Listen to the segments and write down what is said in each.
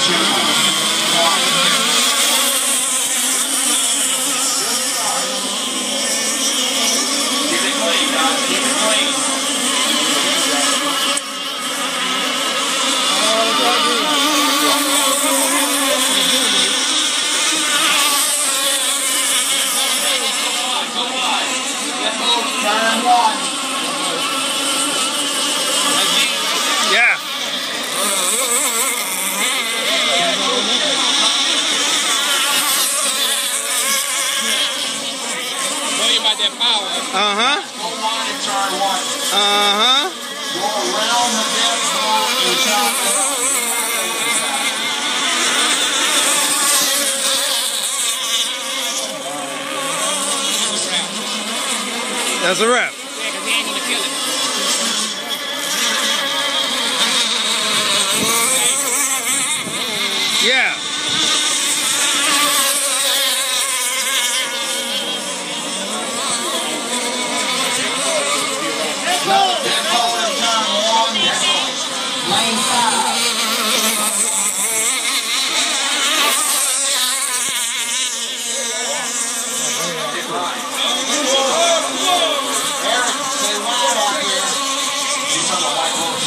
Yeah. Uh-huh. Uh-huh. That's a wrap. Yeah, because he ain't gonna kill it. Yeah. Lane 5. Eric, stay wide out here. She's on the white little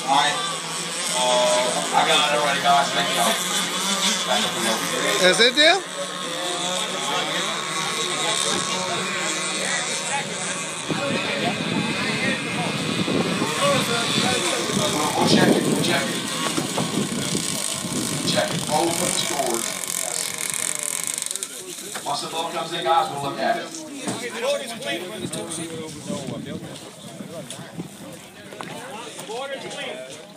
Alright. I got it already, guys. Thank you. That's it, deal? We'll check it. We'll check it. Check it. Open stored. Yes. Once the boat comes in, guys, we'll look at it. Border's clean.